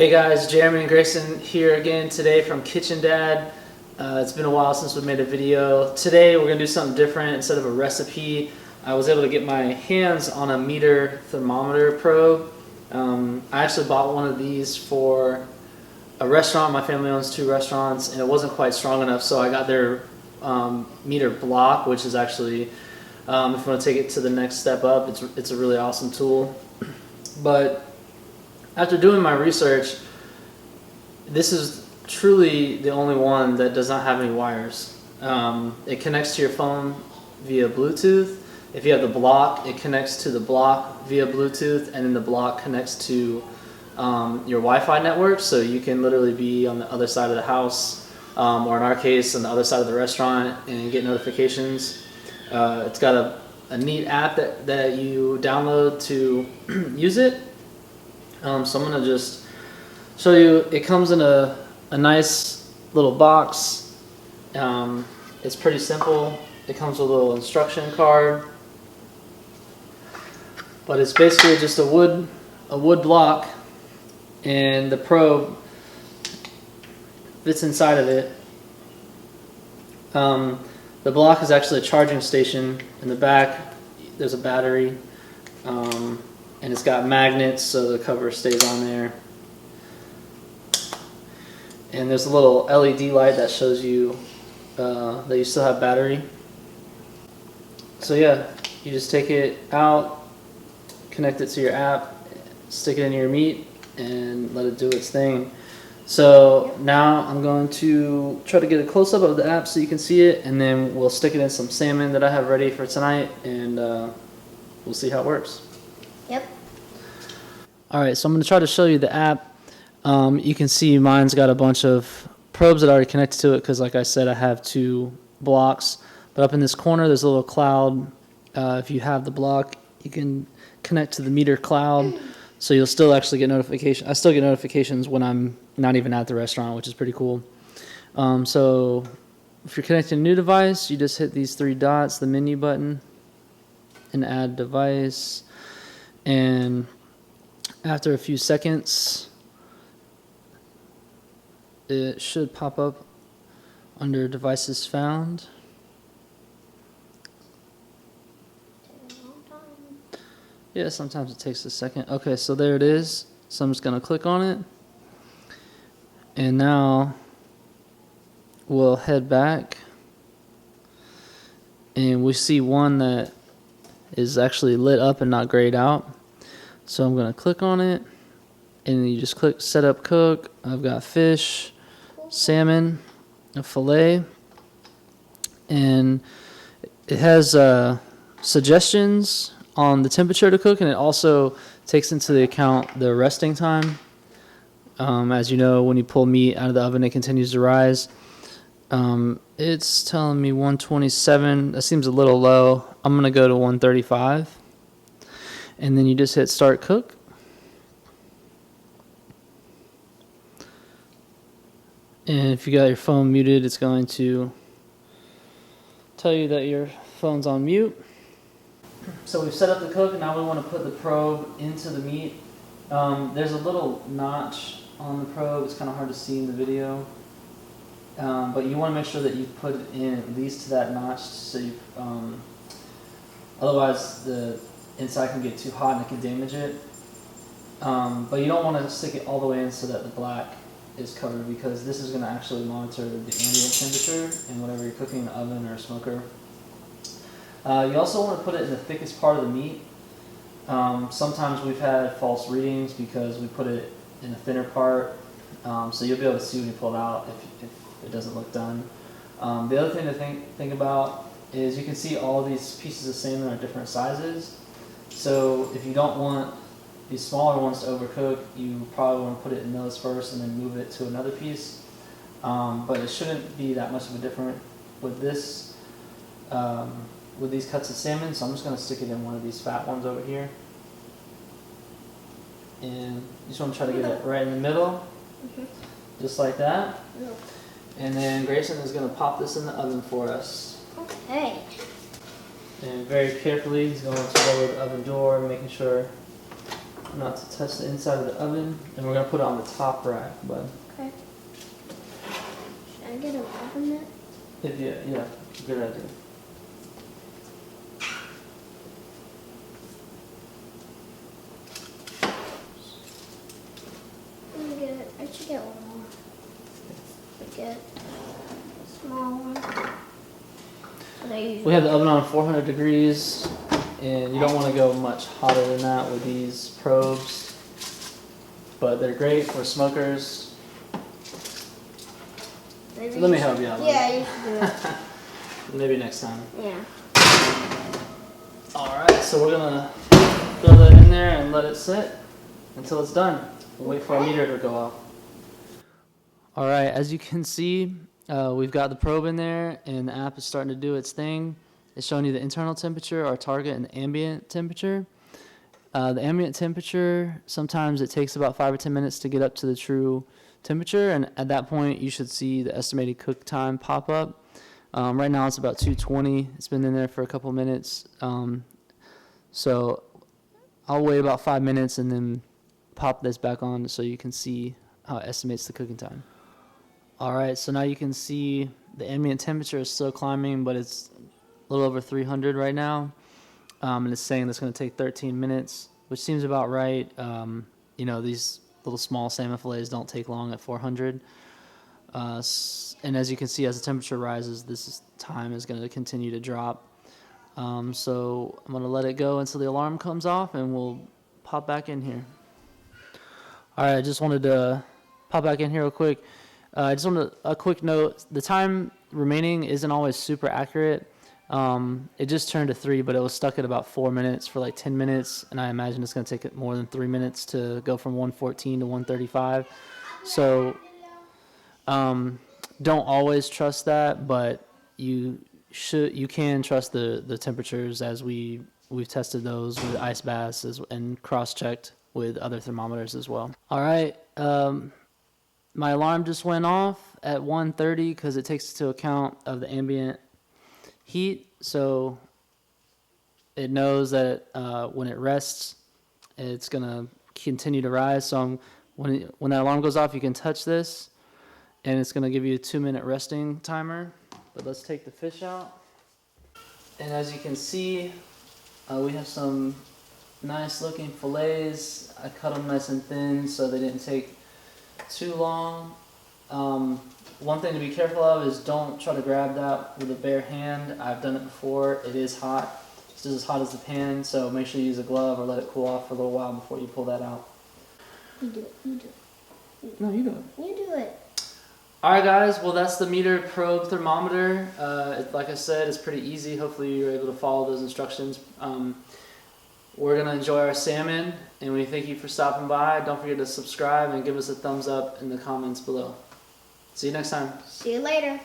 Hey guys, Jeremy and Grayson here again today from Kitchen Dad. It's been a while since we made a video. Today we're going to do something different. Instead of a recipe, I was able to get my hands on a meter thermometer probe. I actually bought one of these for a restaurant. My family owns 2 restaurants and it wasn't quite strong enough, so I got their meter block, which is actually, if you want to take it to the next step up, it's a really awesome tool. But after doing my research, this is truly the only one that does not have any wires. It connects to your phone via Bluetooth. If you have the block, it connects to the block via Bluetooth, and then the block connects to your Wi-Fi network, so you can literally be on the other side of the house, or in our case, on the other side of the restaurant, and get notifications. It's got a neat app that you download to use it. So I'm going to just show you. It comes in a nice little box. It's pretty simple. It comes with a little instruction card, but it's basically just a wood block, and the probe fits inside of it. The block is actually a charging station. In the back there's a battery, and it's got magnets so the cover stays on there. And there's a little LED light that shows you that you still have battery. So yeah, you just take it out, connect it to your app, stick it in your meat, and let it do its thing. So now I'm going to try to get a close-up of the app so you can see it, and then we'll stick it in some salmon that I have ready for tonight, and we'll see how it works. Yep. Alright, so I'm going to try to show you the app. You can see mine's got a bunch of probes that are already connected to it because, like I said, I have 2 blocks. But up in this corner there's a little cloud. If you have the block, you can connect to the meter cloud, so you'll still actually get notifications. I still get notifications when I'm not even at the restaurant, which is pretty cool. So if you're connecting a new device, you just hit these 3 dots, the menu button, and add device. And after a few seconds, it should pop up under devices found. Yeah, sometimes it takes a second. Okay, so there it is. So I'm just going to click on it. And now we'll head back. And we see one that is actually lit up and not grayed out. So I'm going to click on it. And you just click set up cook. I've got fish, salmon, a fillet. And it has suggestions on the temperature to cook, and it also takes into the account the resting time. As you know, when you pull meat out of the oven, it continues to rise. It's telling me 127. That seems a little low. I'm going to go to 135. And then you just hit start cook. And if you got your phone muted, it's going to tell you that your phone's on mute. So we've set up the cook, and now we want to put the probe into the meat. There's a little notch on the probe. It's kind of hard to see in the video, but you want to make sure that you put it in at least to that notch, so you, otherwise the inside can get too hot and it can damage it. But you don't want to stick it all the way in so that the black is covered, because this is going to actually monitor the ambient temperature in whatever you're cooking in the oven or smoker. You also want to put it in the thickest part of the meat. Sometimes we've had false readings because we put it in a thinner part, so you'll be able to see when you pull it out if it doesn't look done. The other thing to think about is you can see all these pieces of salmon are different sizes. So if you don't want these smaller ones to overcook, you probably want to put it in those first and then move it to another piece. But it shouldn't be that much of a difference with this. With these cuts of salmon, so I'm just going to stick it in one of these fat ones over here. And you just want to try to get it right in the middle, just like that. And then Grayson is going to pop this in the oven for us. Okay. And very carefully, he's going to lower the oven door, making sure not to touch the inside of the oven, and we're gonna put it on the top rack, bud. Okay. Should I get an oven mitt? Yeah, good idea. I should get one more. Get a small one. We have the oven on 400 degrees, and you don't want to go much hotter than that with these probes, but they're great for smokers. Let me help you out. Yeah, you should do it. Maybe next time. Yeah. Alright, so we're gonna throw that in there and let it sit until it's done. We'll wait for our meter to go off. Alright, as you can see, we've got the probe in there, and the app is starting to do its thing. It's showing you the internal temperature, our target, and the ambient temperature. The ambient temperature, sometimes it takes about 5 or 10 minutes to get up to the true temperature, and at that point you should see the estimated cook time pop up. Right now it's about 220. It's been in there for a couple minutes. So I'll wait about 5 minutes and then pop this back on so you can see how it estimates the cooking time. Alright, so now you can see the ambient temperature is still climbing, but it's a little over 300 right now. And it's saying that's going to take 13 minutes, which seems about right. You know, these little small salmon fillets don't take long at 400. And as you can see, as the temperature rises, this time is going to continue to drop. So I'm going to let it go until the alarm comes off, and we'll pop back in here. Alright, I just wanted to pop back in here real quick. I just wanted a quick note. The time remaining isn't always super accurate. It just turned to 3, but it was stuck at about 4 minutes for like 10 minutes, and I imagine it's going to take it more than 3 minutes to go from 114 to 135. So don't always trust that, but you can trust the temperatures, as we've tested those with ice baths and cross-checked with other thermometers as well. All right. My alarm just went off at 1:30 because it takes into account of the ambient heat, so it knows that when it rests, it's gonna continue to rise. So when that alarm goes off, you can touch this, and it's gonna give you a 2-minute resting timer. But let's take the fish out, and as you can see, we have some nice looking fillets. I cut them nice and thin so they didn't take too long. One thing to be careful of is don't try to grab that with a bare hand. I've done it before. It is hot. It's just as hot as the pan, so make sure you use a glove or let it cool off for a little while before you pull that out. You do it. No, you do it. You do it. Alright guys, well that's the meter probe thermometer. Like I said, it's pretty easy. Hopefully you're able to follow those instructions. We're going to enjoy our salmon, and we thank you for stopping by. Don't forget to subscribe and give us a thumbs up in the comments below. See you next time. See you later.